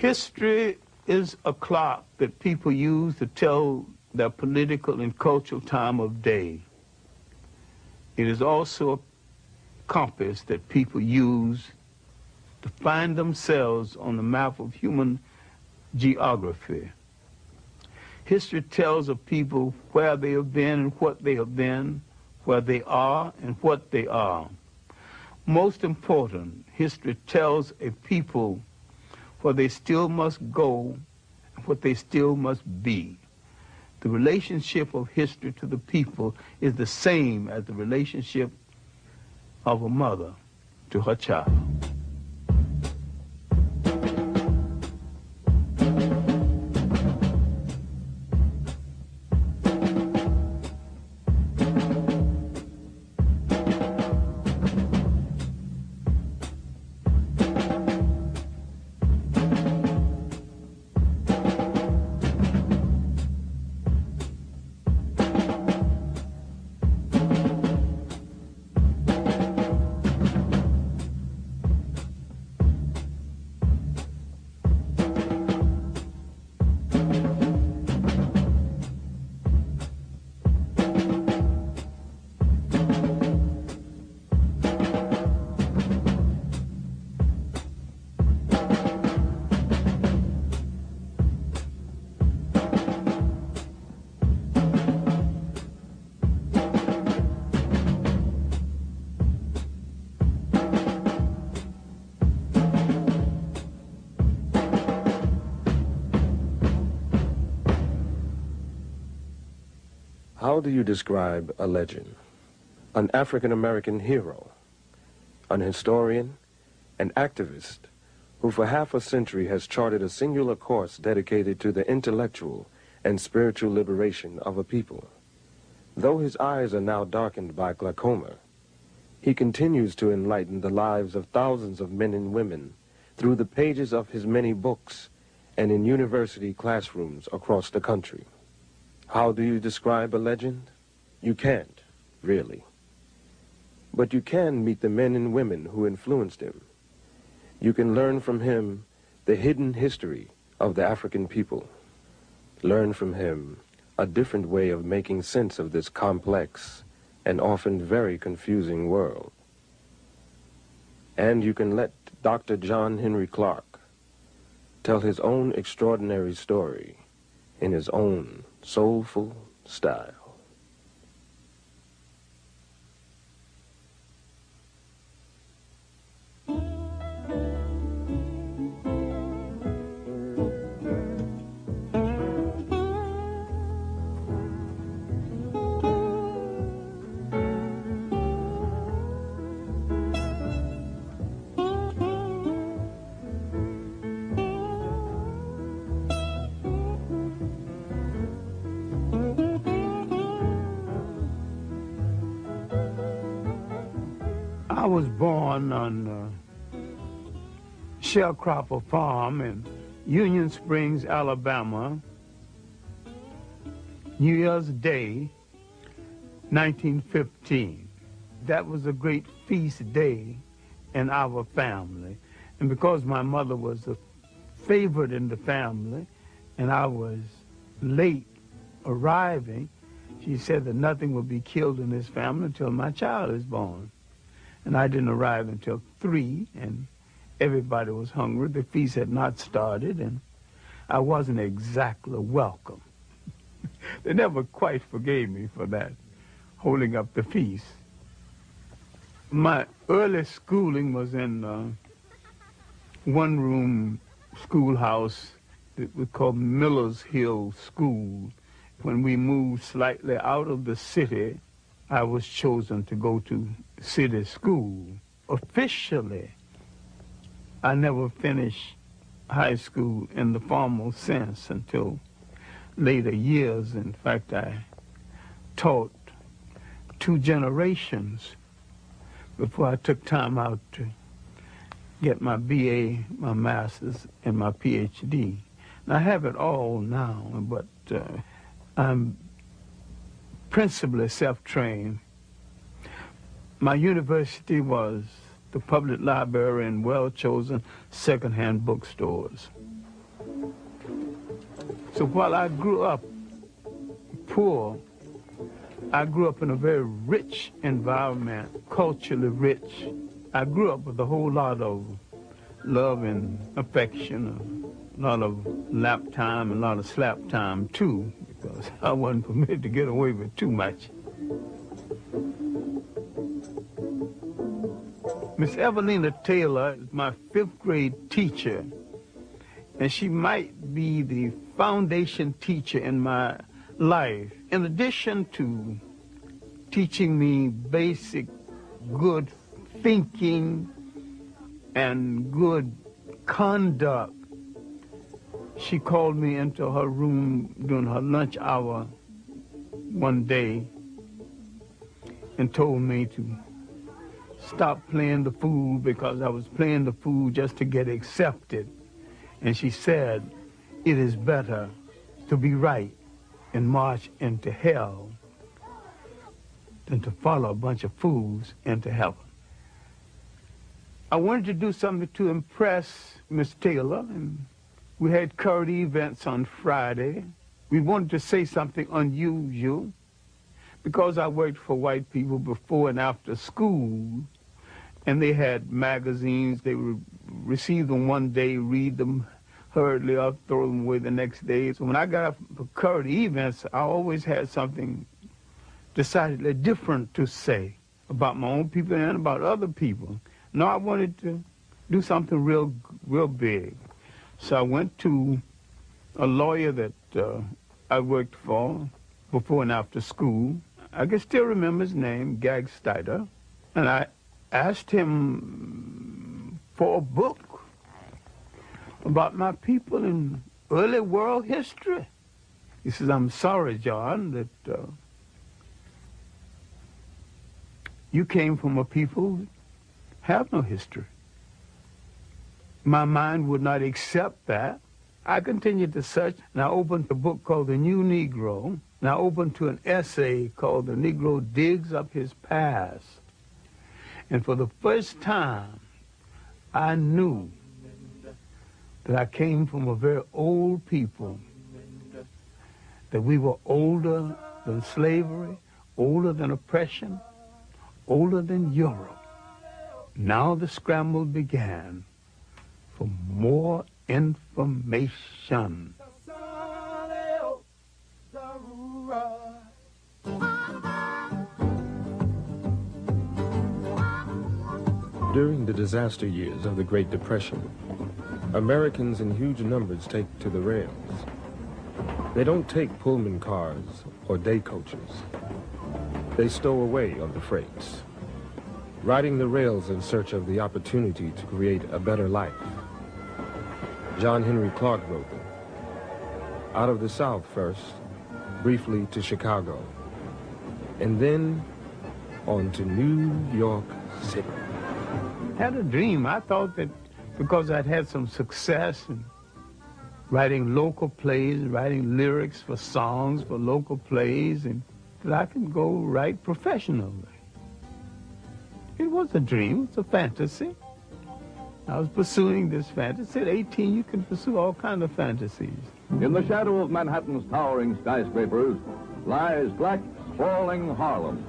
History is a clock that people use to tell their political and cultural time of day. It is also a compass that people use to find themselves on the map of human geography. History tells of people where they have been and what they have been, where they are and what they are. Most important, history tells a people where they still must go and what they still must be. The relationship of history to the people is the same as the relationship of a mother to her child. How do you describe a legend? An African-American hero, an historian, an activist who for half a century has charted a singular course dedicated to the intellectual and spiritual liberation of a people. Though his eyes are now darkened by glaucoma, he continues to enlighten the lives of thousands of men and women through the pages of his many books and in university classrooms across the country. How do you describe a legend? You can't, really. But you can meet the men and women who influenced him. You can learn from him the hidden history of the African people. Learn from him a different way of making sense of this complex and often very confusing world. And you can let Dr. John Henrik Clarke tell his own extraordinary story in his own soulful style. I was born on Sharecropper Farm in Union Springs, Alabama, New Year's Day, 1915. That was a great feast day in our family. And because my mother was the favorite in the family and I was late arriving, she said that nothing would be killed in this family until my child is born. And I didn't arrive until 3, and everybody was hungry. The feast had not started, and I wasn't exactly welcome. They never quite forgave me for that, holding up the feast. My early schooling was in one-room schoolhouse that we called Miller's Hill School. When we moved slightly out of the city, I was chosen to go to city school. Officially, I never finished high school in the formal sense until later years. In fact, I taught 2 generations before I took time out to get my BA, my master's, and my PhD. And I have it all now, but I'm principally self-trained. My university was the public library and well-chosen second-hand bookstores. So while I grew up poor, I grew up in a very rich environment, culturally rich. I grew up with a whole lot of love and affection, a lot of lap time and a lot of slap time too, because I wasn't permitted to get away with too much. Miss Evelina Taylor is my 5th grade teacher, and she might be the foundation teacher in my life. In addition to teaching me basic good thinking and good conduct, she called me into her room during her lunch hour one day and told me to stop playing the fool because I was playing the fool just to get accepted. And she said, it is better to be right and march into hell than to follow a bunch of fools into heaven. I wanted to do something to impress Miss Taylor, and we had current events on Friday. We wanted to say something unusual because I worked for white people before and after school, and they had magazines. They would receive them one day, read them hurriedly up, throw them away the next day. So when I got up for current events, I always had something decidedly different to say about my own people and about other people. No, I wanted to do something real big. So I went to a lawyer that I worked for before and after school. I can still remember his name, Gagsteiter, and I asked him for a book about my people in early world history. He says, I'm sorry, John, that you came from a people who have no history. My mind would not accept that. I continued to search, and I opened a book called The New Negro, and I opened to an essay called The Negro Digs Up His Past. And for the first time, I knew that I came from a very old people, that we were older than slavery, older than oppression, older than Europe. Now the scramble began for more information. During the disaster years of the Great Depression, Americans in huge numbers take to the rails. They don't take Pullman cars or day coaches. They stow away on the freights, riding the rails in search of the opportunity to create a better life. John Henrik Clarke wrote them. Out of the South first, briefly to Chicago, and then on to New York City. Had a dream. I thought that because I'd had some success in writing local plays, writing lyrics for songs for local plays, and that I could go write professionally. It was a dream, it's a fantasy. I was pursuing this fantasy. At 18, you can pursue all kinds of fantasies. In the shadow of Manhattan's towering skyscrapers lies black, sprawling Harlem,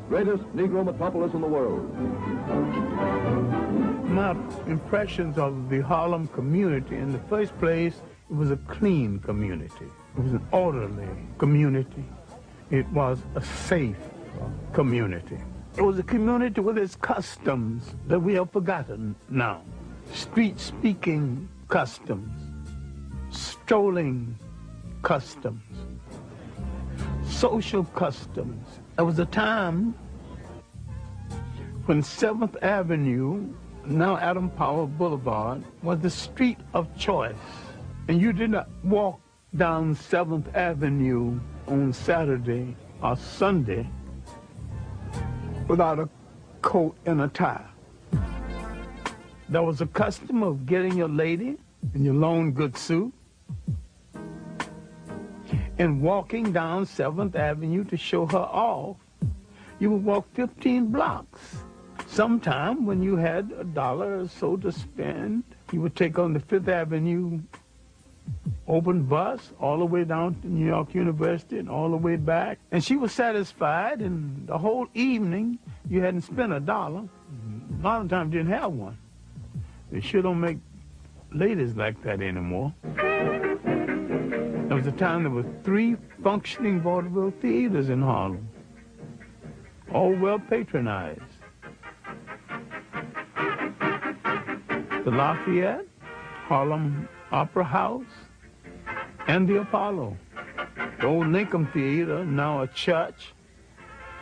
greatest Negro metropolis in the world. My impressions of the Harlem community, in the first place, it was a clean community. It was an orderly community. It was a safe community. It was a community with its customs that we have forgotten now. Street-speaking customs, strolling customs, social customs. There was a time when 7th Avenue, now Adam Powell Boulevard, was the street of choice. And you did not walk down 7th Avenue on Saturday or Sunday without a coat and a tie. There was a custom of getting your lady in your long good suit and walking down 7th Avenue to show her off. You would walk 15 blocks. Sometime when you had $1 or so to spend, you would take on the 5th Avenue open bus all the way down to New York University and all the way back. And she was satisfied, and the whole evening you hadn't spent $1. A lot of times you didn't have one. They sure don't make ladies like that anymore. There was a time there were 3 functioning vaudeville theaters in Harlem, all well patronized. The Lafayette, Harlem Opera House, and the Apollo. The old Lincoln Theater, now a church,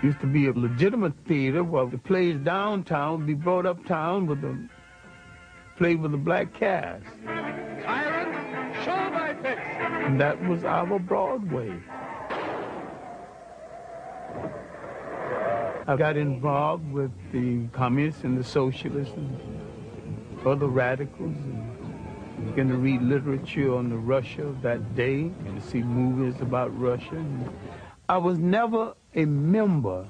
used to be a legitimate theater where the plays downtown would be brought uptown with the played with a black cast. Tyrant, show thy face. And that was our Broadway. I got involved with the communists and the socialists and other radicals, and began to read literature on the Russia of that day and to see movies about Russia. I was never a member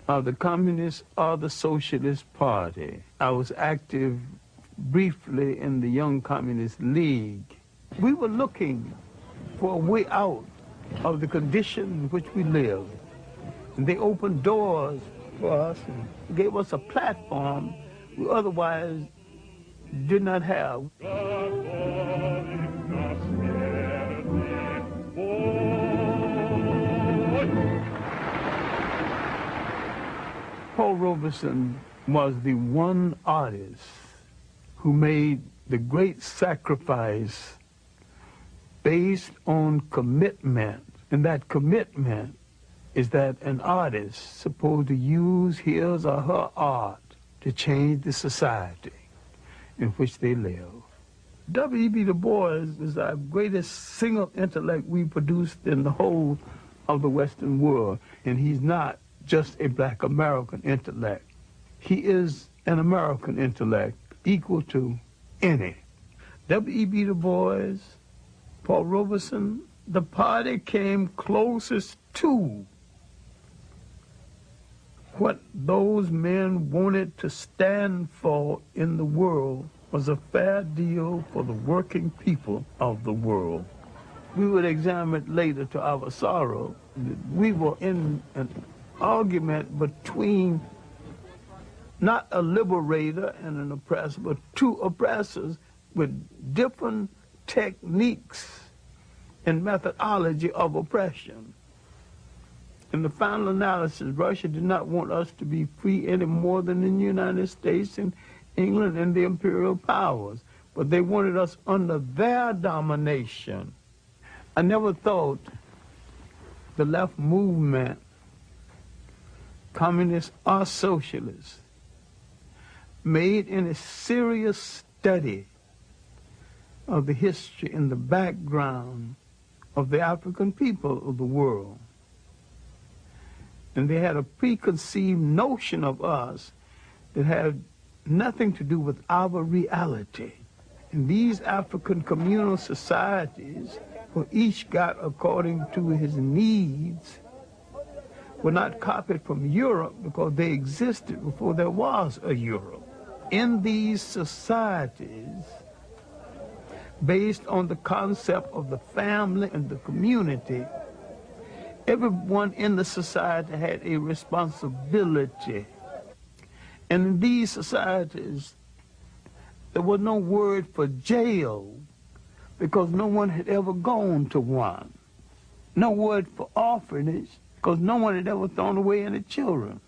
of the Communist or the Socialist Party. I was active briefly in the Young Communist League. We were looking for a way out of the condition in which we lived. And they opened doors for us and gave us a platform we otherwise did not have. Paul Robeson was the one artist who made the great sacrifice based on commitment. And that commitment is that an artist is supposed to use his or her art to change the society in which they live. W.E.B. Du Bois is our greatest single intellect we produced in the whole of the Western world. And he's not just a black American intellect. He is an American intellect equal to any. W.E.B. Du Bois, Paul Robeson, the party came closest to what those men wanted to stand for in the world was a fair deal for the working people of the world. We would examine it later to our sorrow. We were in an argument between not a liberator and an oppressor, but 2 oppressors with different techniques and methodology of oppression. In the final analysis, Russia did not want us to be free any more than in the United States and England and the imperial powers, but they wanted us under their domination. I never thought the left movement, communist or socialist, made any serious study of the history and the background of the African people of the world. And they had a preconceived notion of us that had nothing to do with our reality. And these African communal societies, where each got according to his needs, were not copied from Europe because they existed before there was a Europe. In these societies, based on the concept of the family and the community, everyone in the society had a responsibility. And in these societies, there was no word for jail because no one had ever gone to one. No word for orphanage because no one had ever thrown away any children.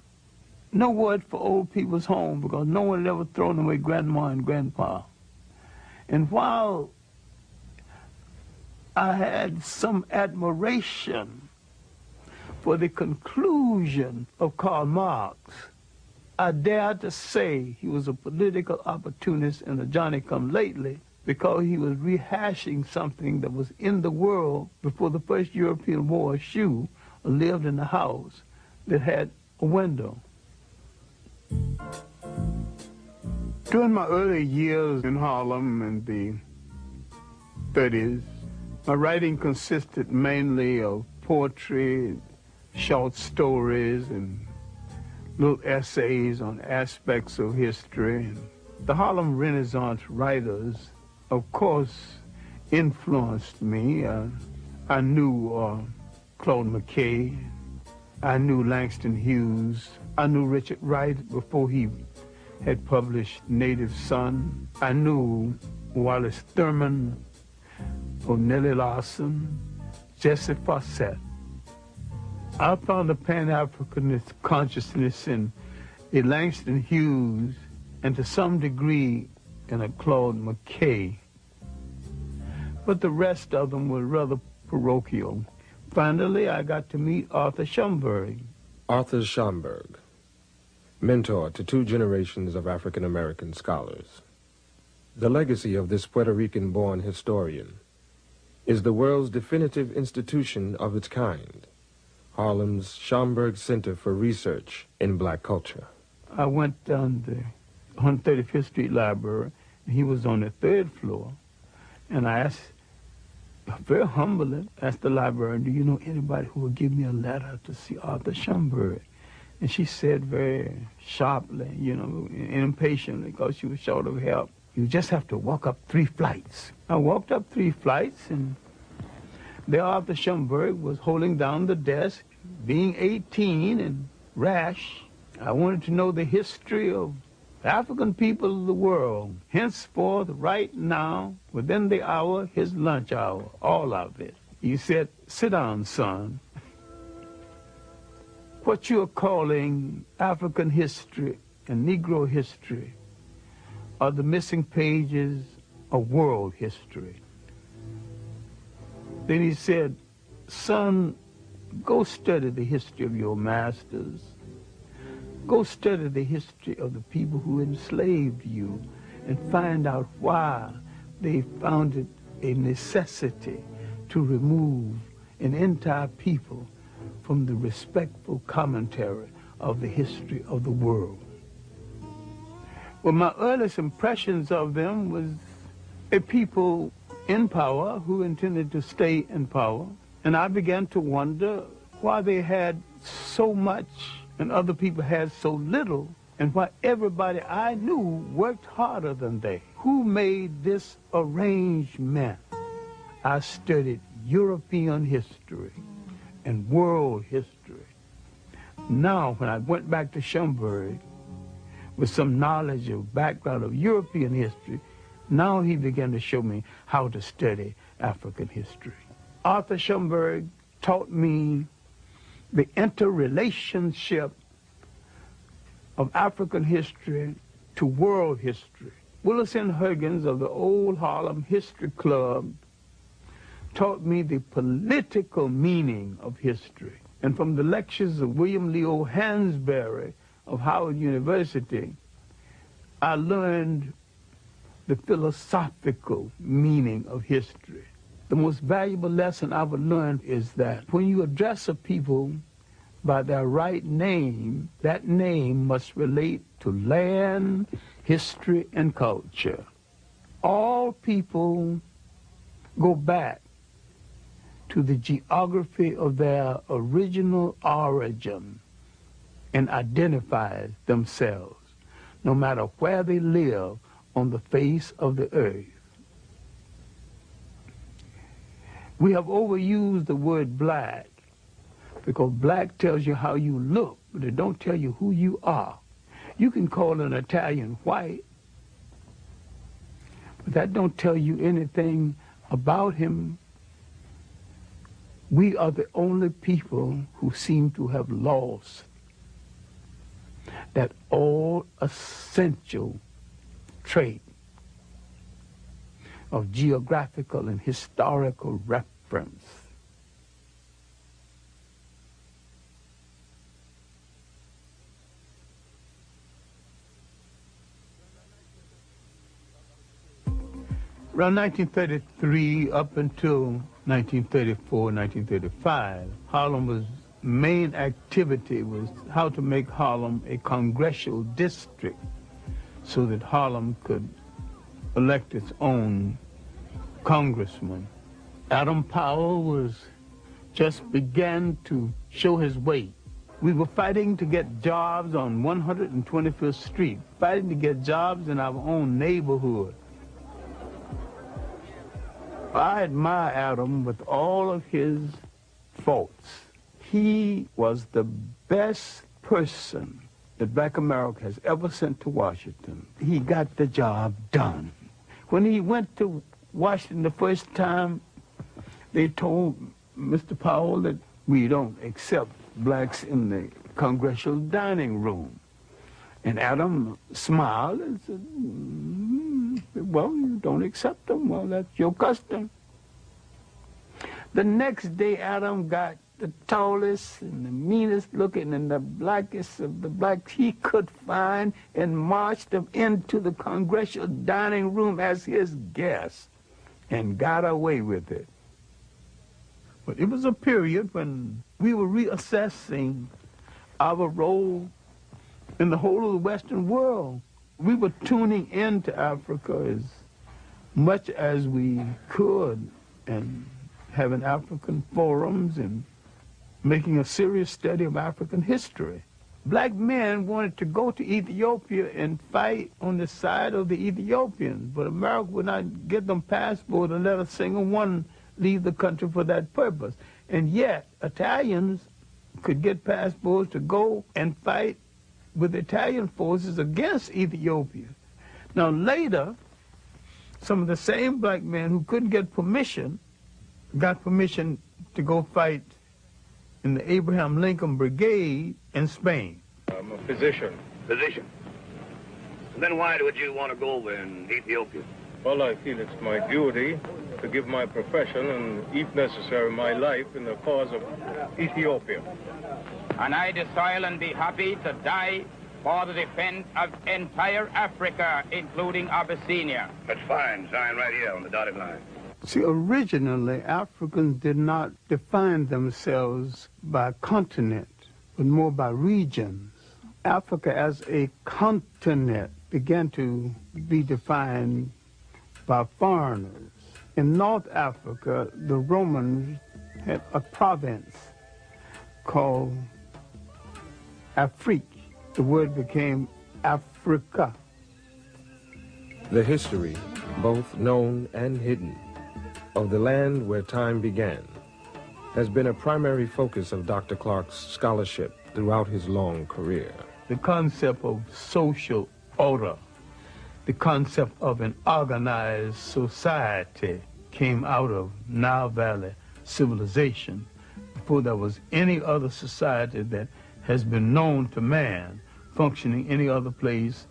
No word for old people's home because no one had ever thrown away grandma and grandpa. And while I had some admiration for the conclusion of Karl Marx, I dare to say he was a political opportunist and a Johnny-come-lately because he was rehashing something that was in the world before the first European wore a shoe or lived in a house that had a window. During my early years in Harlem in the 30s, my writing consisted mainly of poetry, short stories, and little essays on aspects of history. The Harlem Renaissance writers, of course, influenced me. I knew Claude McKay. I knew Langston Hughes. I knew Richard Wright before he had published Native Son. I knew Wallace Thurman, O'Neill Larson, Jesse Fawcett. I found a Pan-Africanist consciousness in a Langston Hughes and to some degree in a Claude McKay. But the rest of them were rather parochial. Finally, I got to meet Arthur Schomburg. Arthur Schomburg, mentor to 2 generations of African-American scholars. The legacy of this Puerto Rican-born historian is the world's definitive institution of its kind, Harlem's Schomburg Center for Research in Black Culture. I went down the 135th Street Library, and he was on the 3rd floor, and I asked, very humbly, asked the librarian, do you know anybody who will give me a letter to see Arthur Schomburg? And she said very sharply, you know, and impatiently, because she was short of help, you just have to walk up 3 flights. I walked up 3 flights, and there Arthur Schomburg was holding down the desk, being 18 and rash. I wanted to know the history of African people of the world, henceforth, right now, within the hour, his lunch hour, all of it. He said, sit down, son. What you're calling African history and Negro history are the missing pages of world history. Then he said, son, go study the history of your masters. Go study the history of the people who enslaved you and find out why they found it a necessity to remove an entire people from the respectful commentary of the history of the world. Well, my earliest impressions of them was a people in power who intended to stay in power. And I began to wonder why they had so much and other people had so little, and why everybody I knew worked harder than they. Who made this arrangement? I studied European history and world history. Now, when I went back to Schomburg with some knowledge of background of European history, now he began to show me how to study African history. Arthur Schomburg taught me the interrelationship of African history to world history. Willis N. Huggins of the Old Harlem History Club taught me the political meaning of history. And from the lectures of William Leo Hansberry of Howard University, I learned the philosophical meaning of history. The most valuable lesson I've learned is that when you address a people by their right name, that name must relate to land, history, and culture. All people go back to the geography of their original origin and identify themselves, no matter where they live on the face of the earth. We have overused the word black because black tells you how you look, but it don't tell you who you are. You can call an Italian white, but that don't tell you anything about him. We are the only people who seem to have lost that all essential trait of geographical and historical reference. Around 1933 up until 1934, 1935, Harlem's main activity was how to make Harlem a congressional district so that Harlem could elect its own congressman. Adam Powell was just began to show his weight. We were fighting to get jobs on 125th Street, fighting to get jobs in our own neighborhood. I admire Adam with all of his faults. He was the best person that Black America has ever sent to Washington. He got the job done. When he went to Washington the first time, they told Mr. Powell that we don't accept blacks in the congressional dining room. And Adam smiled and said, well, you don't accept them. Well, that's your custom. The next day, Adam got the tallest and the meanest looking and the blackest of the blacks he could find and marched them into the congressional dining room as his guest and got away with it. But it was a period when we were reassessing our role in the whole of the Western world. We were tuning into Africa as much as we could and having African forums and making a serious study of African history. Black men wanted to go to Ethiopia and fight on the side of the Ethiopians, but America would not give them passports and let a single one leave the country for that purpose. And yet, Italians could get passports to go and fight with Italian forces against Ethiopia. Now later, some of the same black men who couldn't get permission got permission to go fight in the Abraham Lincoln Brigade in Spain. I'm a physician. Physician? Then why would you want to go over in Ethiopia? Well, I feel it's my duty to give my profession and, if necessary, my life in the cause of Ethiopia. And I, the soil, and be happy to die for the defense of entire Africa, including Abyssinia. That's fine. Sign right here on the dotted line. See, originally, Africans did not define themselves by continent, but more by regions. Africa as a continent began to be defined by foreigners. In North Africa, the Romans had a province called Afrique. The word became Africa. The history, both known and hidden, of the land where time began has been a primary focus of Dr. Clarke's scholarship throughout his long career. The concept of social order, the concept of an organized society came out of Nile Valley civilization before there was any other society that has been known to man functioning any other place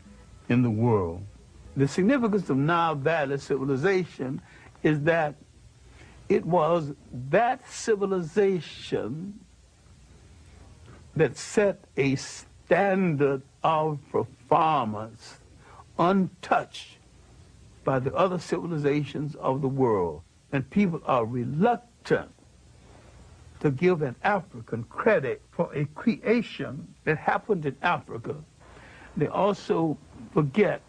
in the world. The significance of Nile Valley civilization is that it was that civilization that set a standard of performance untouched by the other civilizations of the world. And people are reluctant to give an African credit for a creation that happened in Africa. They also forget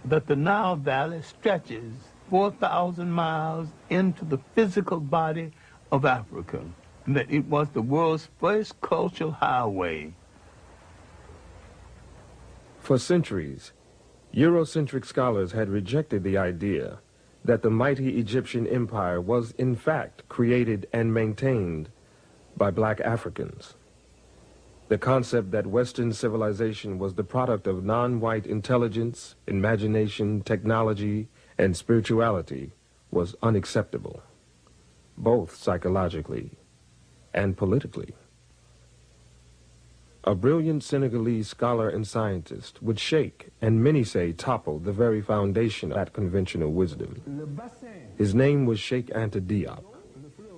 that the Nile Valley stretches 4,000 miles into the physical body of Africa, and that it was the world's first cultural highway. For centuries, Eurocentric scholars had rejected the idea that the mighty Egyptian empire was in fact created and maintained by black Africans. The concept that Western civilization was the product of non-white intelligence, imagination, technology, and spirituality was unacceptable, both psychologically and politically. A brilliant Senegalese scholar and scientist would shake, and many say topple, the very foundation of that conventional wisdom. His name was Sheikh Anta Diop.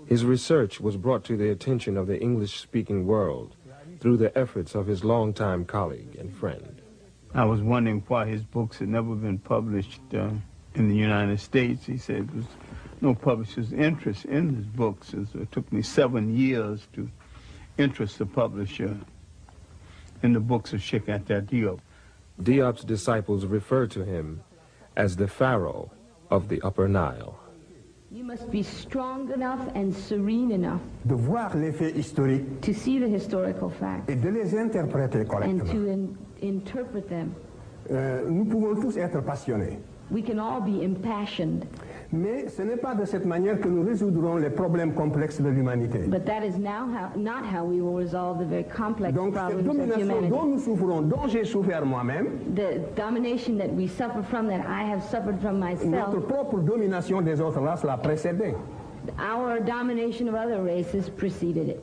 His research was brought to the attention of the English-speaking world through the efforts of his longtime colleague and friend. I was wondering why his books had never been published in the United States. He said there was no publisher's interest in his books. It took me 7 years to interest the publisher in the books of Sheikh Anta Diop. Diop's disciples refer to him as the Pharaoh of the Upper Nile. You must be strong enough and serene enough de voir les faits historiques to see the historical facts et de les interpréter and correctement. to interpret them. Nous pouvons tous être passionnés, We can all be impassioned, Mais ce n'est pas de cette manière que nous résoudrons les problèmes complexes de l'humanité. But that is not how we will resolve the very complex Donc cette problems of domination humanity. dont nous souffrons, dont j'ai souffert moi-même, The domination that we suffer from, that I have suffered from myself, notre propre domination des autres races l'a précédé. our domination of other races preceded it.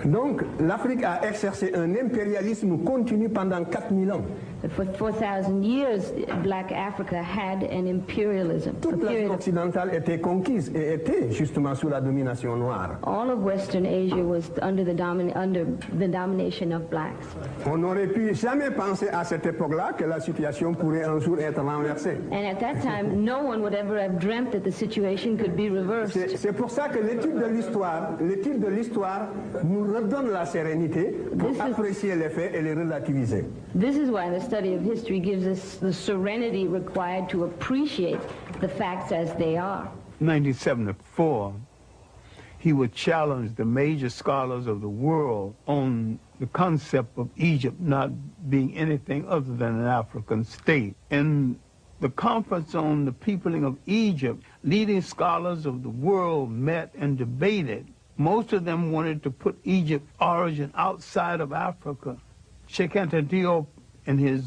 Donc l'Afrique a exercé un impérialisme continu pendant 4000 ans. But for 4,000 years, Black Africa had an imperialism. Toute l'Asie occidentale était conquise et était justement sous la domination noire. All of Western Asia was under the domination of blacks. On n'aurait pu jamais penser à cette époque-là que la situation pourrait un jour être renversée. And at that time, no one would ever have dreamt that the situation could be reversed. C'est pour ça que l'étude de l'histoire nous redonne la sérénité pour apprécier les faits et les relativiser. This is why the study of history gives us the serenity required to appreciate the facts as they are. 1974, he would challenge the major scholars of the world on the concept of Egypt not being anything other than an African state. In the conference on the peopling of Egypt, leading scholars of the world met and debated. Most of them wanted to put Egypt's origin outside of Africa. Sheikh Anta Diop and his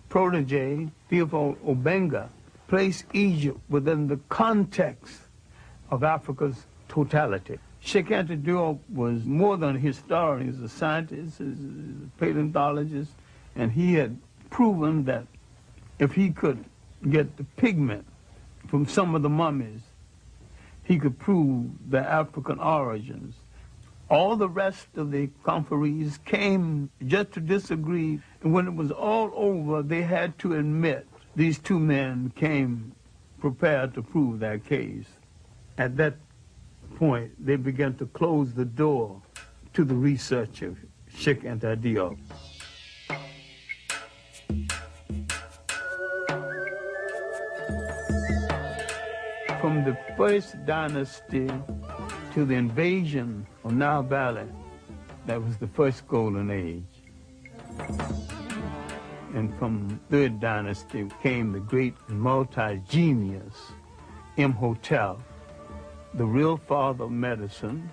protege, Theophile Obenga, placed Egypt within the context of Africa's totality. Sheikh Anta Diop was more than a historian. He was a scientist, he was a paleontologist, and he had proven that if he could get the pigment from some of the mummies, he could prove their African origins. All the rest of the conferees came just to disagree, and when it was all over, they had to admit these two men came prepared to prove their case. At that point, they began to close the door to the research of Sheikh Anta Diop. From the first dynasty to the invasion of Nile Valley, that was the first golden age. And from the third dynasty came the great multi-genius Imhotep, the real father of medicine,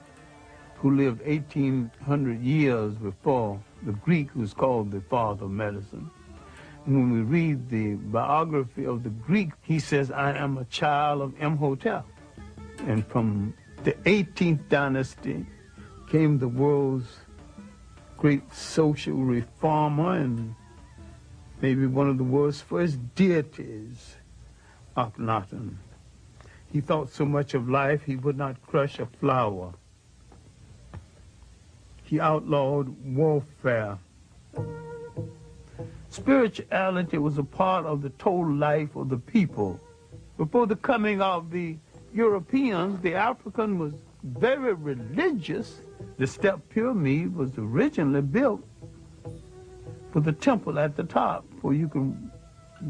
who lived 1,800 years before the Greek who's called the father of medicine. And when we read the biography of the Greek, he says, I am a child of Imhotep. And from the 18th dynasty came the world's great social reformer and maybe one of the world's first deities, Akhenaten. He thought so much of life he would not crush a flower. He outlawed warfare. Spirituality was a part of the total life of the people. Before the coming of the Europeans, the African was very religious. The step pyramid was originally built with a temple at the top where you can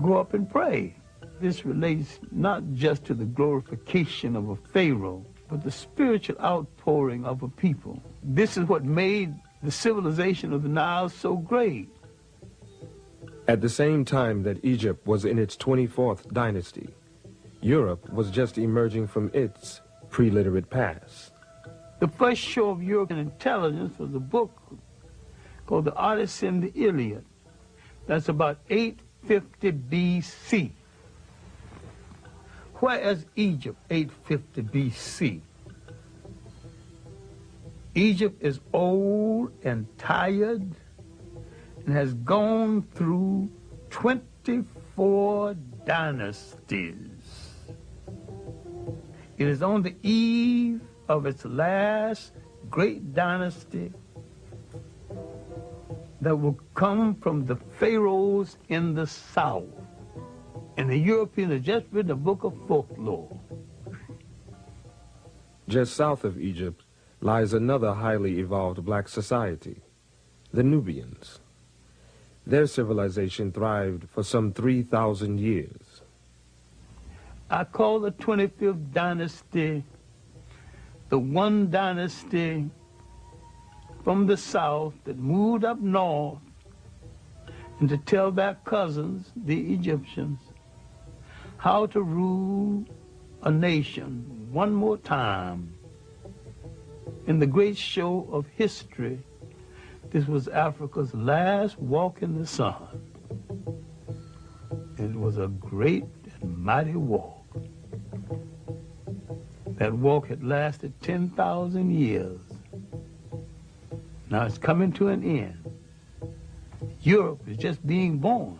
go up and pray. This relates not just to the glorification of a pharaoh, but the spiritual outpouring of a people. This is what made the civilization of the Nile so great. At the same time that Egypt was in its 24th dynasty, Europe was just emerging from its pre-literate past. The first show of European intelligence was a book called The Odyssey and the Iliad. That's about 850 B.C. Where is Egypt, 850 B.C.? Egypt is old and tired and has gone through 24 dynasties. It is on the eve of its last great dynasty that will come from the pharaohs in the south. And the Europeans have just written a book of folklore. Just south of Egypt lies another highly evolved black society, the Nubians. Their civilization thrived for some 3,000 years. I call the 25th dynasty the one dynasty from the south that moved up north and to tell their cousins, the Egyptians, how to rule a nation one more time. In the great show of history, this was Africa's last walk in the sun. It was a great and mighty walk. That walk had lasted 10,000 years. Now it's coming to an end. Europe is just being born.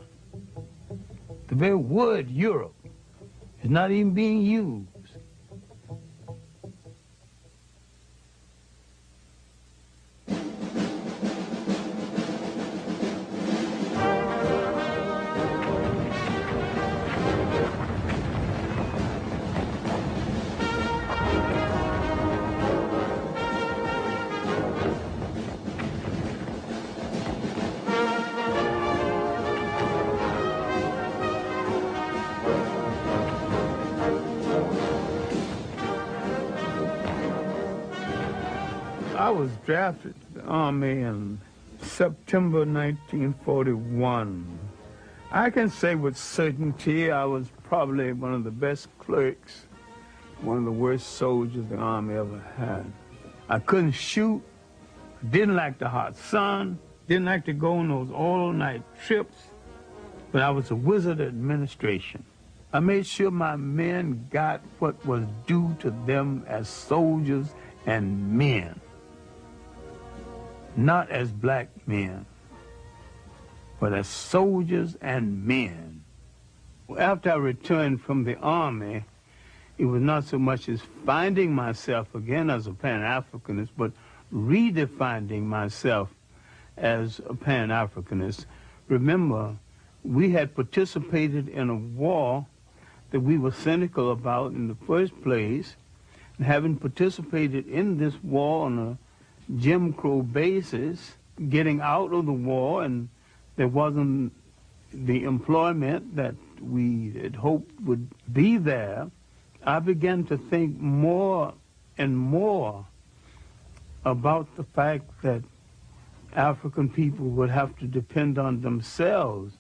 The very word Europe is not even being used. I was drafted to the Army in September 1941. I can say with certainty I was probably one of the best clerks, one of the worst soldiers the Army ever had. I couldn't shoot, didn't like the hot sun, didn't like to go on those all-night trips, but I was a wizard at administration. I made sure my men got what was due to them as soldiers and men. Not as black men, but as soldiers and men. After I returned from the Army, it was not so much as finding myself again as a Pan-Africanist, but redefining myself as a Pan-Africanist. Remember, we had participated in a war that we were cynical about in the first place, and having participated in this war on a Jim Crow basis, getting out of the war, and there wasn't the employment that we had hoped would be there, I began to think more and more about the fact that African people would have to depend on themselves.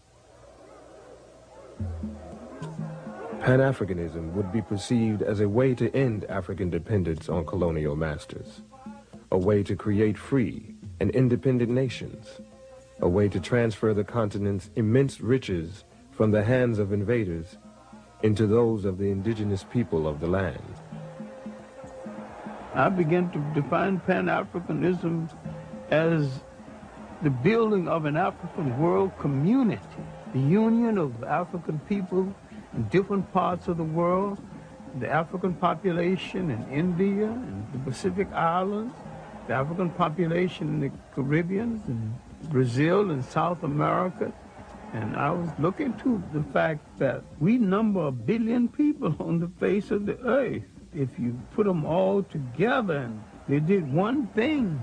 Pan-Africanism would be perceived as a way to end African dependence on colonial masters, a way to create free and independent nations, a way to transfer the continent's immense riches from the hands of invaders into those of the indigenous people of the land. I began to define Pan-Africanism as the building of an African world community, the union of African people in different parts of the world, the African population in India and the Pacific Islands, the African population in the Caribbean, and Brazil and South America. And I was looking to the fact that we number 1 billion people on the face of the earth. If you put them all together and they did one thing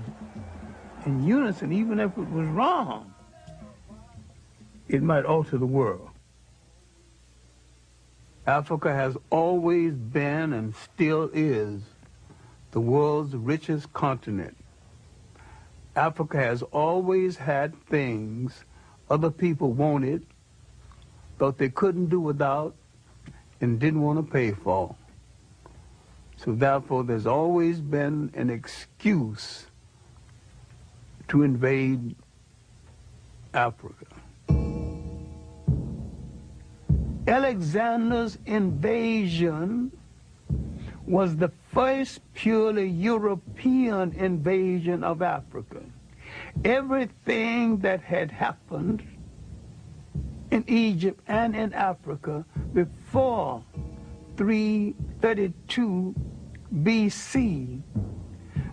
in unison, even if it was wrong, it might alter the world. Africa has always been and still is the world's richest continent. Africa has always had things other people wanted, thought they couldn't do without, and didn't want to pay for. So therefore, there's always been an excuse to invade Africa. Alexander's invasion was the first purely European invasion of Africa. Everything that had happened in Egypt and in Africa before 332 BC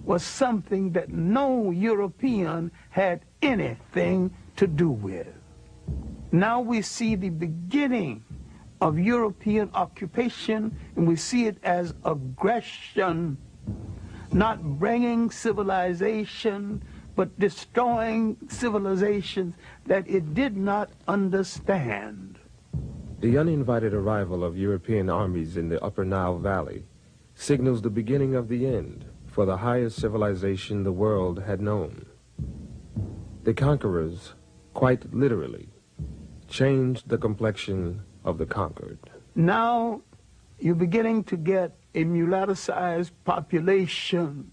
was something that no European had anything to do with. Now we see the beginning of European occupation, and we see it as aggression, not bringing civilization, but destroying civilizations that it did not understand. The uninvited arrival of European armies in the Upper Nile Valley signals the beginning of the end for the highest civilization the world had known. The conquerors, quite literally, changed the complexion of the conquered. Now you're beginning to get a mulatto-sized population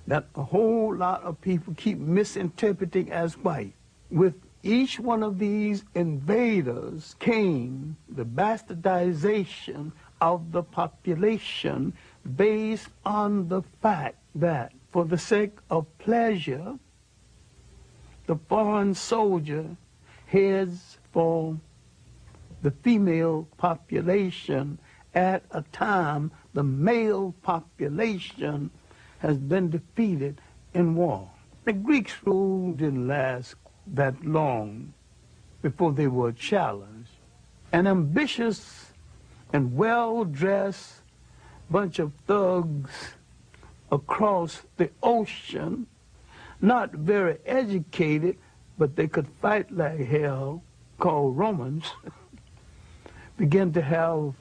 that a whole lot of people keep misinterpreting as white. With each one of these invaders came the bastardization of the population based on the fact that for the sake of pleasure, the foreign soldier heads for the female population at a time the male population has been defeated in war. The Greeks' rule didn't last that long before they were challenged. An ambitious and well-dressed bunch of thugs across the ocean, not very educated, but they could fight like hell, called Romans, began to have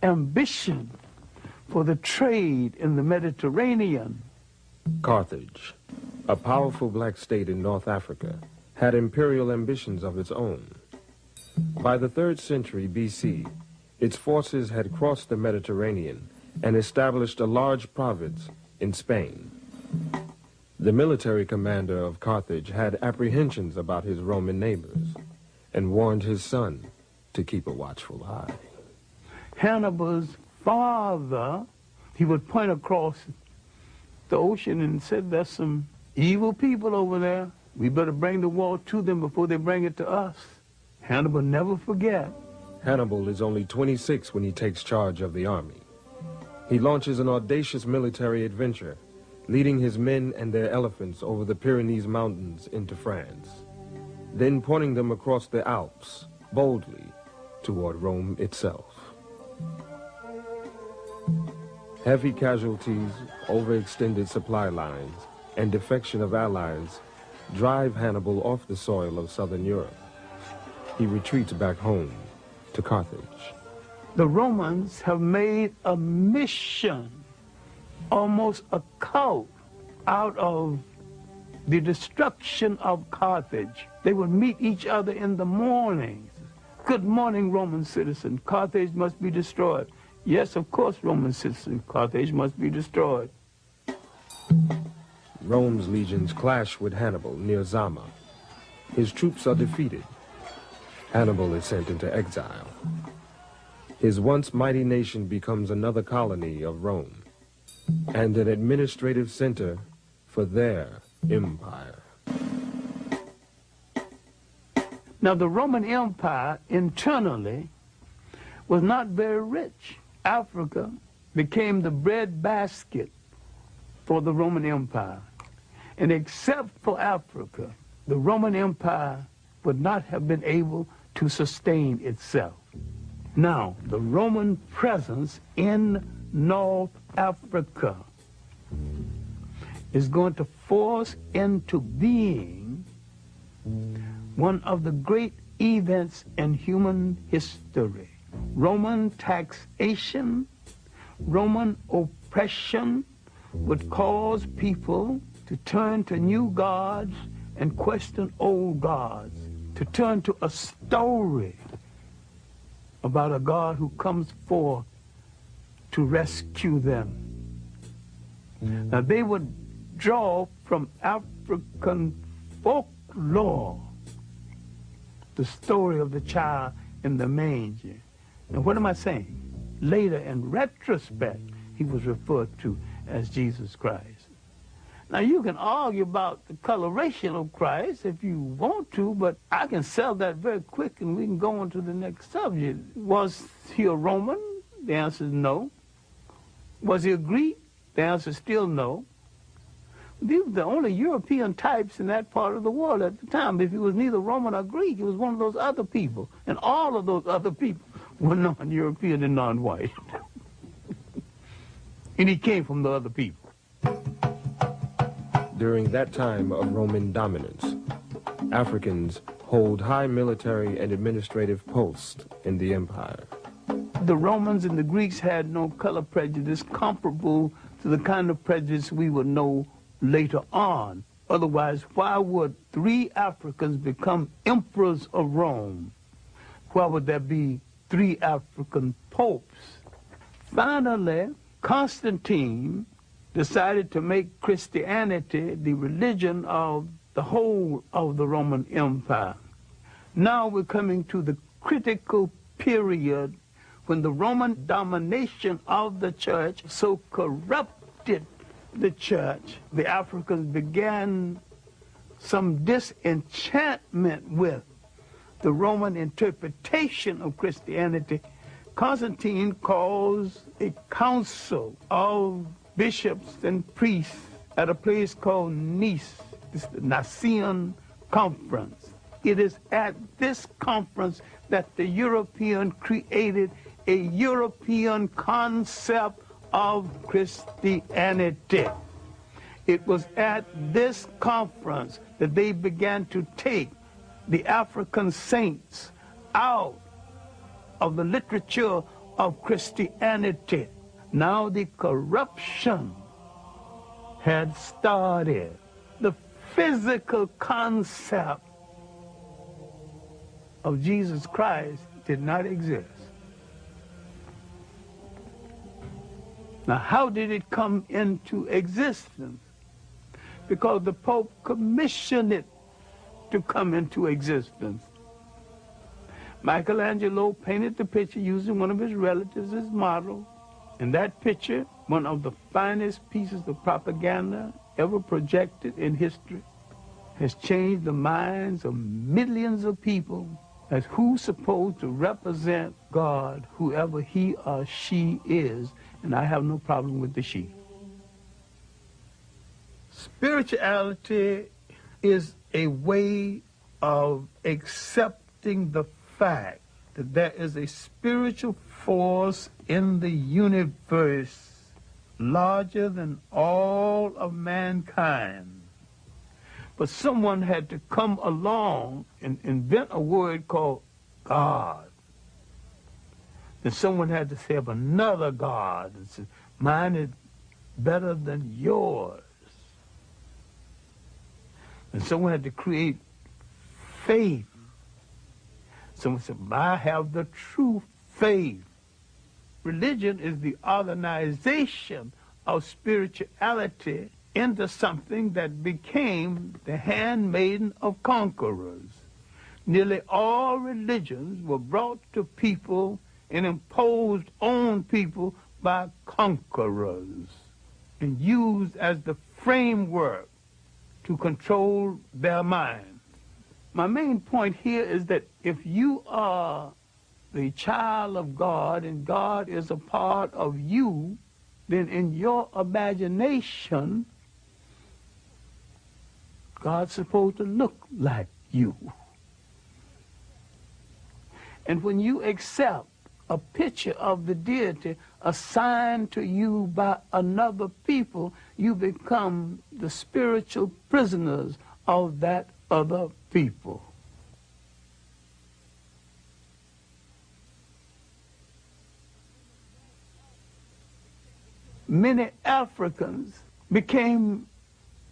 ambition for the trade in the Mediterranean. Carthage, a powerful black state in North Africa, had imperial ambitions of its own. By the 3rd century BC, its forces had crossed the Mediterranean and established a large province in Spain. The military commander of Carthage had apprehensions about his Roman neighbors and warned his son to keep a watchful eye. Hannibal's father, he would point across the ocean and said, there's some evil people over there. We better bring the war to them before they bring it to us. Hannibal never forget. Hannibal is only 26 when he takes charge of the army. He launches an audacious military adventure, leading his men and their elephants over the Pyrenees Mountains into France, then pointing them across the Alps, boldly, toward Rome itself. Heavy casualties, overextended supply lines, and defection of allies drive Hannibal off the soil of southern Europe. He retreats back home to Carthage. The Romans have made a mission, almost a cult, out of the destruction of Carthage. They would meet each other in the mornings. Good morning, Roman citizen. Carthage must be destroyed. Yes, of course, Roman citizen. Carthage must be destroyed. Rome's legions clash with Hannibal near Zama. His troops are defeated. Hannibal is sent into exile. His once mighty nation becomes another colony of Rome and an administrative center for their empire. Now, the Roman Empire internally was not very rich. Africa became the breadbasket for the Roman Empire. And except for Africa, the Roman Empire would not have been able to sustain itself. Now, the Roman presence in North Africa is going to force into being one of the great events in human history. Roman taxation, Roman oppression would cause people to turn to new gods and question old gods, to turn to a story about a God who comes forth to rescue them. Now, they would draw from African folklore the story of the child in the manger. And what am I saying? Later, in retrospect, he was referred to as Jesus Christ. Now, you can argue about the coloration of Christ if you want to, but I can sell that very quick and we can go on to the next subject. Was he a Roman? The answer is no. Was he a Greek? The answer is still no. These were the only European types in that part of the world at the time. If he was neither Roman or Greek, he was one of those other people. And all of those other people were non-European and non-white. And he came from the other people. During that time of Roman dominance, Africans hold high military and administrative posts in the empire. The Romans and the Greeks had no color prejudice comparable to the kind of prejudice we would know later on. Otherwise, why would 3 Africans become emperors of Rome? Why would there be 3 African popes. Finally, Constantine decided to make Christianity the religion of the whole of the Roman Empire. Now we're coming to the critical period when the Roman domination of the church so corrupted the church, the Africans began some disenchantment with the Roman interpretation of Christianity. Constantine calls a council of bishops and priests at a place called Nice. It's the Nicene Conference. It is at this conference that the European created a European concept of Christianity. It was at this conference that they began to take the African saints out of the literature of Christianity. Now the corruption had started. The physical concept of Jesus Christ did not exist. Now, how did it come into existence? Because the Pope commissioned it to come into existence. Michelangelo painted the picture using one of his relatives as model. And that picture, one of the finest pieces of propaganda ever projected in history, has changed the minds of millions of people as who's supposed to represent God, whoever he or she is. And I have no problem with the she. Spirituality is a way of accepting the fact that there is a spiritual force in the universe larger than all of mankind. But someone had to come along and invent a word called God. Then someone had to say of another God, and say, mine is better than yours. And someone had to create faith. Someone said, I have the true faith. Religion is the organization of spirituality into something that became the handmaiden of conquerors. Nearly all religions were brought to people and imposed on people by conquerors and used as the framework to control their minds. My main point here is that if you are the child of God and God is a part of you, then in your imagination, God's supposed to look like you. And when you accept a picture of the deity assigned to you by another people, you become the spiritual prisoners of that other people. Many Africans became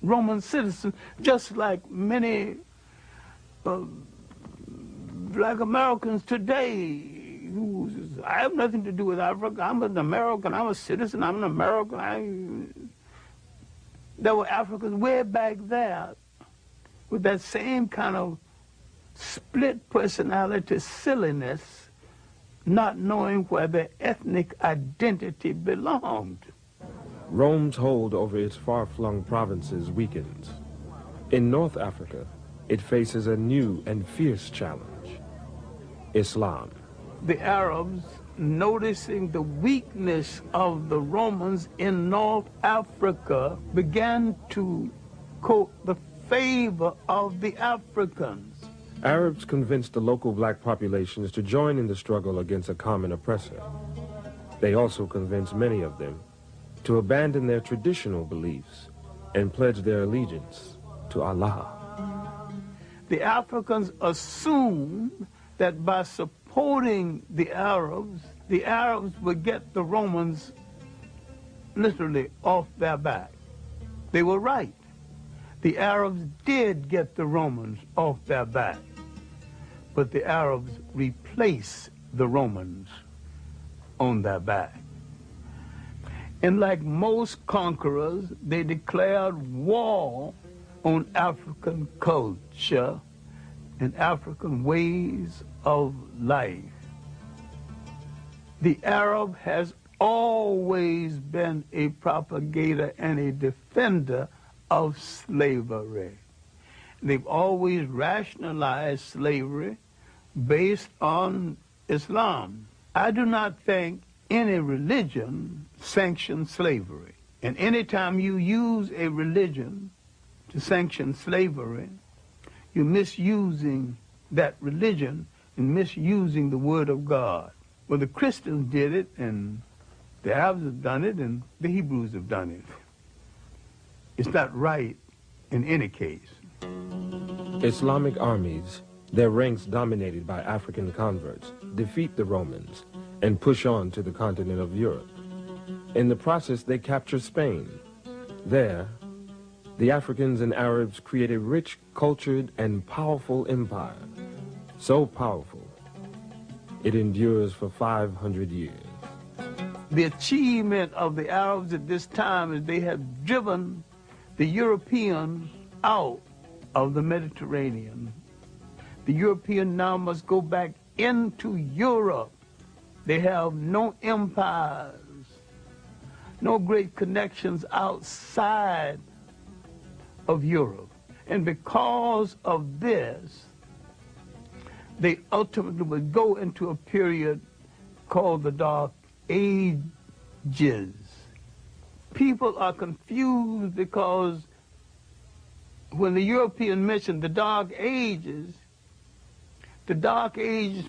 Roman citizens, just like many black Americans today. I have nothing to do with Africa. I'm an American. I'm a citizen. I'm an American. There were Africans way back there with that same kind of split personality silliness, not knowing where their ethnic identity belonged. Rome's hold over its far-flung provinces weakens. In North Africa, it faces a new and fierce challenge: Islam. The Arabs, noticing the weakness of the Romans in North Africa, began to court the favor of the Africans. Arabs convinced the local black populations to join in the struggle against a common oppressor. They also convinced many of them to abandon their traditional beliefs and pledge their allegiance to Allah. The Africans assumed that by supporting the Arabs would get the Romans literally off their back. They were right. The Arabs did get the Romans off their back, but the Arabs replaced the Romans on their back. And like most conquerors, they declared war on African culture and African ways of life. The Arab has always been a propagator and a defender of slavery. They've always rationalized slavery based on Islam. I do not think any religion sanctions slavery. And anytime you use a religion to sanction slavery, you're misusing that religion and misusing the Word of God. Well, the Christians did it, and the Arabs have done it, and the Hebrews have done it. It's not right in any case. Islamic armies, their ranks dominated by African converts, defeat the Romans and push on to the continent of Europe. In the process, they capture Spain. There, the Africans and Arabs create a rich, cultured, and powerful empire. So powerful, it endures for 500 years. The achievement of the Arabs at this time is they have driven the Europeans out of the Mediterranean. The European now must go back into Europe. They have no empires, no great connections outside of Europe. And because of this, they ultimately would go into a period called the Dark Ages. People are confused because when the European mentioned the Dark Ages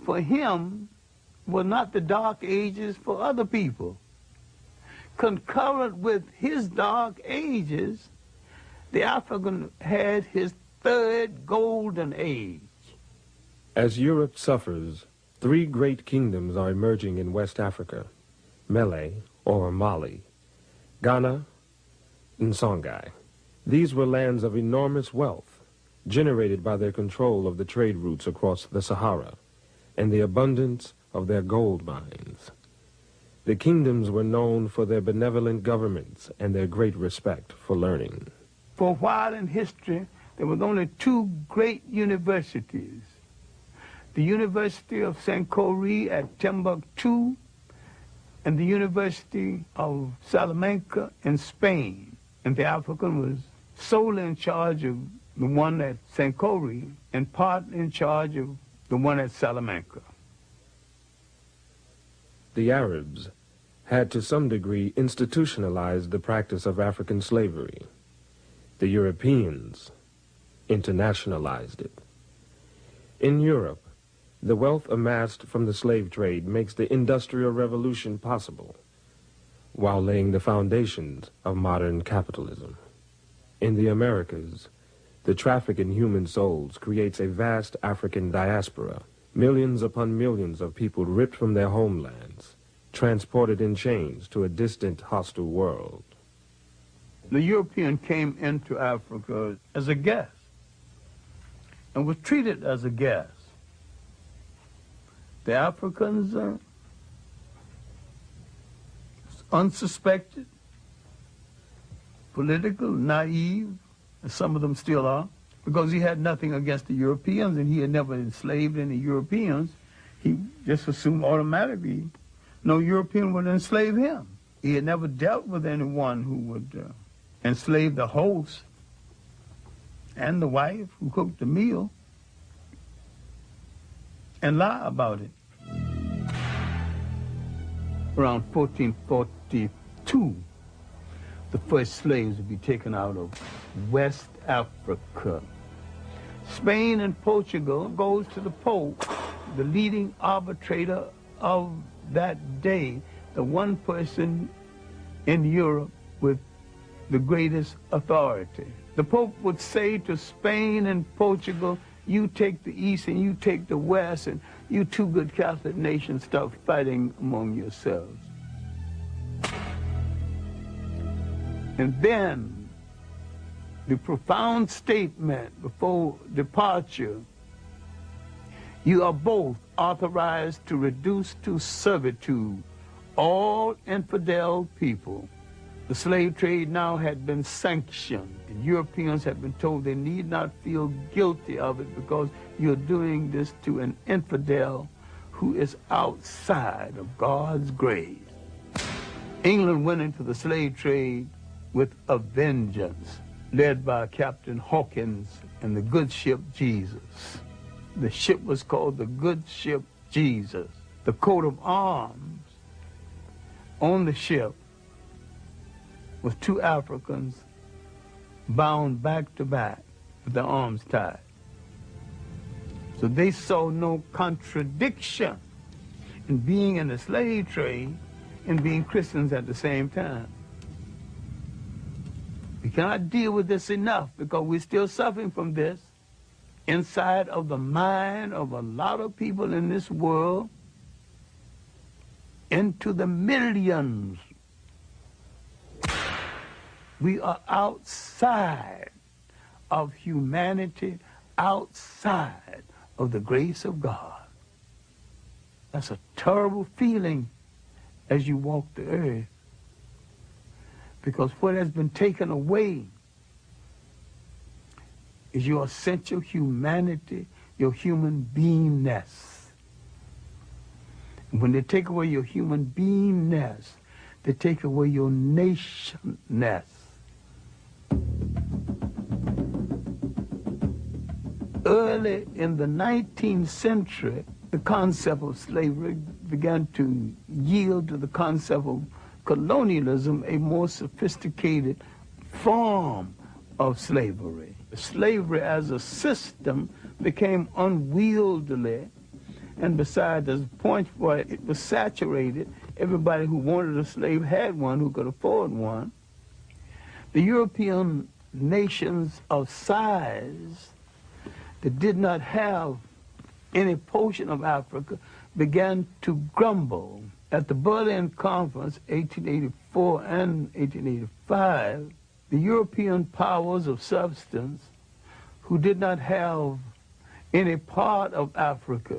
for him were not the Dark Ages for other people. Concurrent with his Dark Ages, the African had his third golden age. As Europe suffers, 3 great kingdoms are emerging in West Africa: Mele, or Mali, Ghana, and Songhai. These were lands of enormous wealth, generated by their control of the trade routes across the Sahara and the abundance of their gold mines. The kingdoms were known for their benevolent governments and their great respect for learning. For a while in history, there was only 2 great universities. The University of Sankore at Timbuktu and the University of Salamanca in Spain. And the African was solely in charge of the one at Sankore and part in charge of the one at Salamanca. The Arabs had to some degree institutionalized the practice of African slavery. The Europeans internationalized it. In Europe, the wealth amassed from the slave trade makes the Industrial Revolution possible, while laying the foundations of modern capitalism. In the Americas, the traffic in human souls creates a vast African diaspora, millions upon millions of people ripped from their homelands, transported in chains to a distant, hostile world. The European came into Africa as a guest and was treated as a guest. The Africans, unsuspected, political, naive, as some of them still are, because he had nothing against the Europeans and he had never enslaved any Europeans. He just assumed automatically no European would enslave him. He had never dealt with anyone who would enslave the host and the wife who cooked the meal and lie about it. Around 1442, the first slaves would be taken out of West Africa. Spain and Portugal goes to the Pope, the leading arbitrator of that day, the one person in Europe with the greatest authority. The Pope would say to Spain and Portugal, you take the East and you take the West, and you 2 good Catholic nations start fighting among yourselves. And then the profound statement before departure, You are both authorized to reduce to servitude all infidel people. The slave trade now had been sanctioned, and Europeans had been told they need not feel guilty of it because you're doing this to an infidel who is outside of God's grace. England went into the slave trade with a vengeance, led by Captain Hawkins and the good ship Jesus. The ship was called the good ship Jesus. The coat of arms on the ship was two Africans bound back to back with their arms tied. So they saw no contradiction in being in the slave trade and being Christians at the same time. We cannot deal with this enough because we're still suffering from this inside of the mind of a lot of people in this world, into the millions. We are outside of humanity, outside of the grace of God. That's a terrible feeling as you walk the earth, because what has been taken away is your essential humanity, your human beingness. And when they take away your human beingness, they take away your nationness. Early in the 19th century, the concept of slavery began to yield to the concept of colonialism, a more sophisticated form of slavery. Slavery as a system became unwieldy, and besides, there's a point where it was saturated. Everybody who wanted a slave had one, who could afford one. The European nations of size that did not have any portion of Africa began to grumble. At the Berlin Conference, 1884 and 1885, the European powers of substance who did not have any part of Africa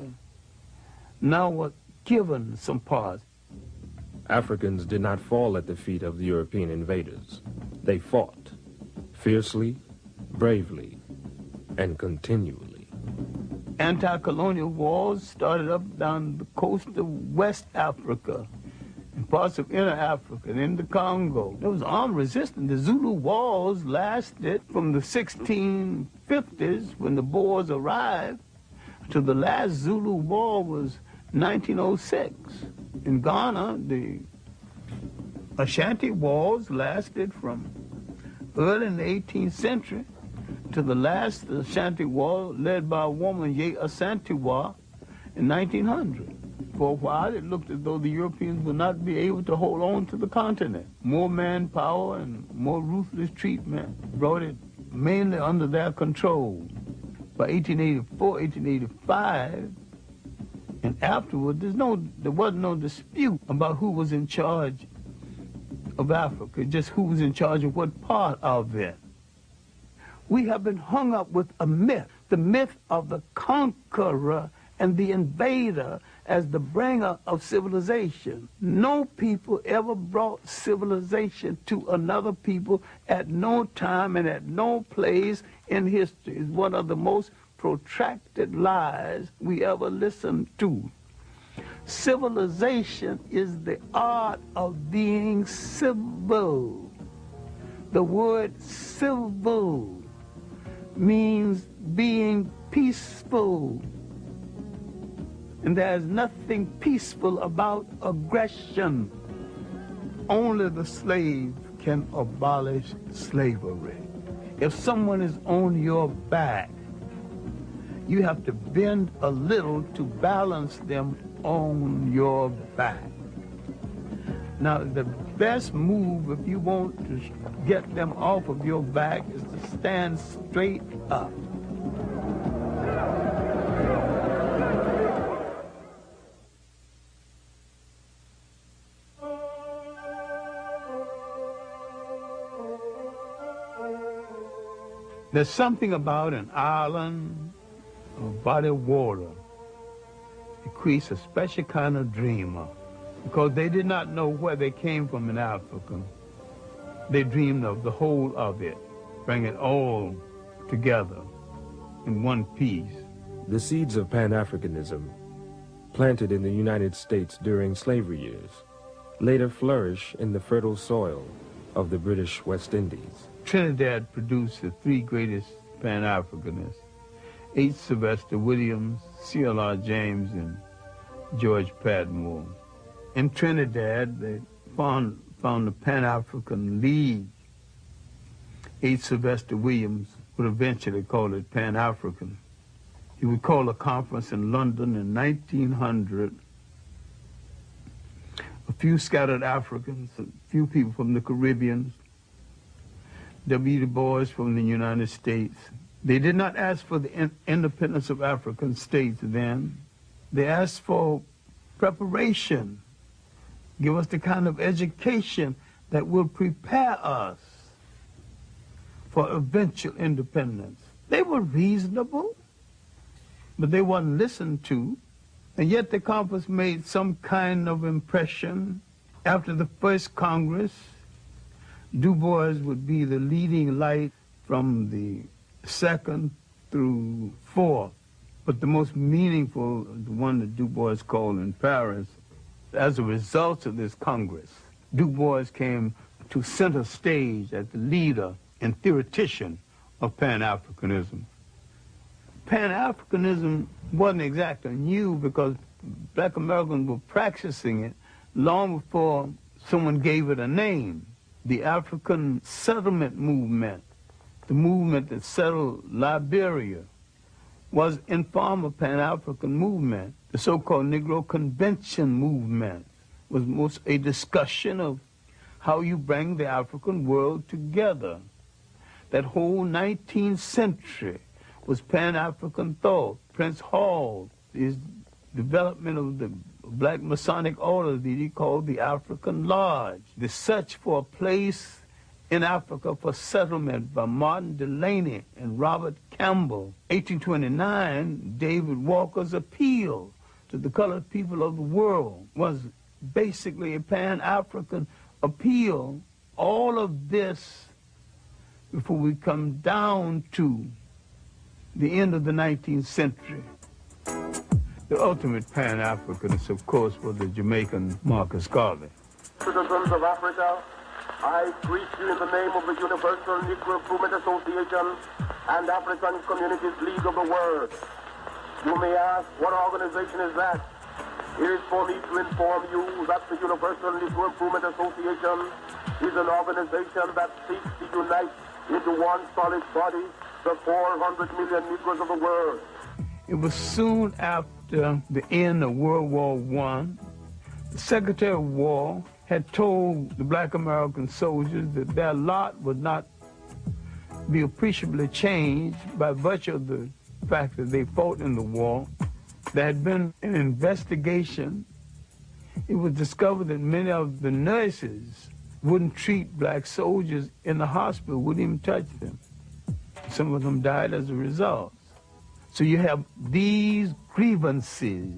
now were given some parts. Africans did not fall at the feet of the European invaders. They fought fiercely, bravely, and continually. Anti-colonial wars started up down the coast of West Africa and parts of inner Africa and in the Congo. There was armed resistance. The Zulu wars lasted from the 1650s when the Boers arrived to the last Zulu war was 1906. In Ghana, the Ashanti wars lasted from early in the 18th century to the last Ashanti war led by a woman, Ye Asantewa, in 1900. For a while, it looked as though the Europeans would not be able to hold on to the continent. More manpower and more ruthless treatment brought it mainly under their control. By 1884, 1885, and afterward, there wasn't no dispute about who was in charge of Africa, just who was in charge of what part of it. We have been hung up with a myth, the myth of the conqueror and the invader as the bringer of civilization. No people ever brought civilization to another people at no time and at no place in history. It's one of the most protracted lies we ever listened to. Civilization is the art of being civil. The word civil means being peaceful. And there's nothing peaceful about aggression. Only the slave can abolish slavery. If someone is on your back, you have to bend a little to balance them on your back. Now, the best move if you want to get them off of your back is to stand straight up. There's something about an island, a body of water, creates a special kind of dreamer, because they did not know where they came from in Africa. They dreamed of the whole of it, bring it all together in one piece. The seeds of Pan-Africanism, planted in the United States during slavery years, later flourish in the fertile soil of the British West Indies. Trinidad produced the three greatest Pan-Africanists, H. Sylvester Williams, C.L.R. James, and George Padmore. In Trinidad, they found the Pan-African League. H. Sylvester Williams would eventually call it Pan-African. He would call a conference in London in 1900. A few scattered Africans, a few people from the Caribbean, W. Du Bois from the United States. They did not ask for the independence of African states then. They asked for preparation. Give us the kind of education that will prepare us for eventual independence. They were reasonable, but they weren't listened to. And yet the conference made some kind of impression. After the first Congress, Du Bois would be the leading light from the second through fourth. But the most meaningful, the one that Du Bois called in Paris, as a result of this Congress, Du Bois came to center stage as the leader and theoretician of Pan-Africanism. Pan-Africanism wasn't exactly new because black Americans were practicing it long before someone gave it a name. The African settlement movement, the movement that settled Liberia, was in form of Pan-African movement. The so-called Negro Convention movement was most a discussion of how you bring the African world together. That whole 19th century was Pan-African thought. Prince Hall, his development of the black Masonic order that he called the African Lodge. The search for a place in Africa for settlement by Martin Delany and Robert Campbell. 1829, David Walker's appeal to the colored people of the world was basically a Pan-African appeal. All of this before we come down to the end of the 19th century. The ultimate Pan-Africanist, of course, was the Jamaican Marcus Garvey. Citizens of Africa, I greet you in the name of the Universal Negro Improvement Association and African Communities League of the World. You may ask, what organization is that? It is for me to inform you that the Universal Negro Improvement Association is an organization that seeks to unite into one solid body the 400 million Negroes of the world. It was soon after the end of World War I. The Secretary of War had told the black American soldiers that their lot would not be appreciably changed by virtue of the fact that they fought in the war. There had been an investigation. It was discovered that many of the nurses wouldn't treat black soldiers in the hospital, wouldn't even touch them. Some of them died as a result. So you have these grievances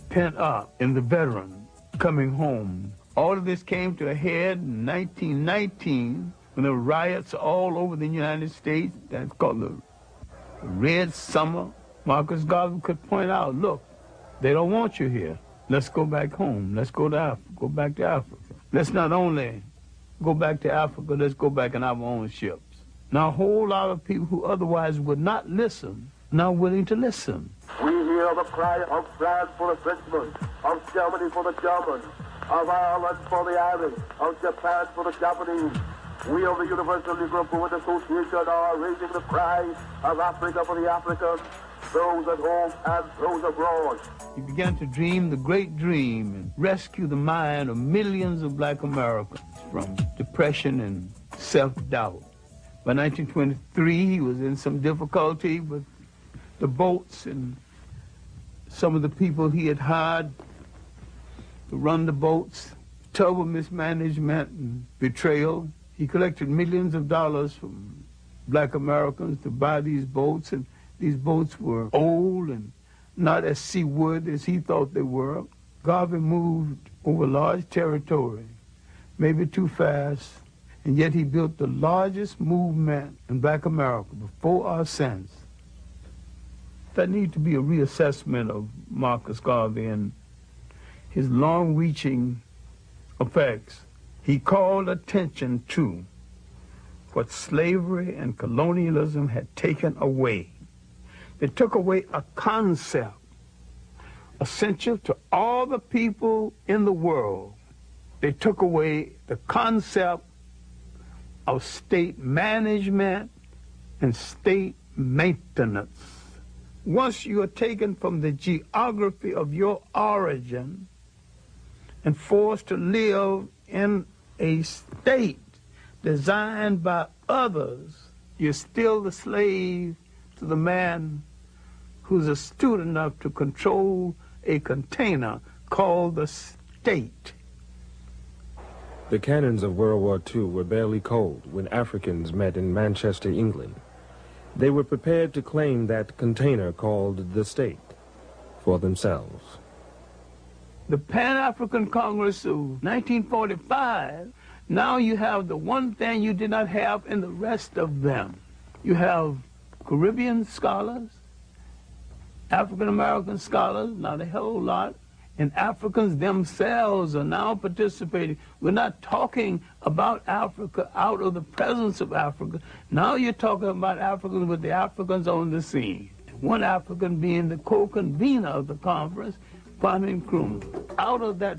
pent up in the veteran coming home. All of this came to a head in 1919 when there were riots all over the United States. That's called the Red Summer. Marcus Garvey could point out, look, they don't want you here. Let's go back home. Let's go to Africa. Go back to Africa. Let's not only go back to Africa, let's go back in our own ships. Now, a whole lot of people who otherwise would not listen, now willing to listen. We hear the cry of France for the Frenchmen, of Germany for the Germans, of Ireland for the Irish, of Japan for the Japanese. We of the Universal Negro Improvement Association are raising the cry of Africa for the Africans, those at home and those abroad. He began to dream the great dream and rescue the mind of millions of black Americans from depression and self-doubt. By 1923, he was in some difficulty with the boats and some of the people he had hired to run the boats. Terrible mismanagement and betrayal. He collected millions of dollars from black Americans to buy these boats, and these boats were old and not as seawood as he thought they were. Garvey moved over large territory, maybe too fast, and yet he built the largest movement in Black America before or since. There needs to be a reassessment of Marcus Garvey and his long-reaching effects. He called attention to what slavery and colonialism had taken away. They took away a concept essential to all the people in the world. They took away the concept of state management and state maintenance. Once you are taken from the geography of your origin and forced to live in a state designed by others, you're still the slave to the man who's astute enough to control a container called the state. The cannons of World War II were barely cold when Africans met in Manchester, England. They were prepared to claim that container called the state for themselves. The Pan-African Congress of 1945, now you have the one thing you did not have in the rest of them. You have Caribbean scholars, African-American scholars, not a whole lot, and Africans themselves are now participating. We're not talking about Africa out of the presence of Africa. Now you're talking about Africans with the Africans on the scene. One African being the co-convener of the conference, Kwame Nkrumah. Out of that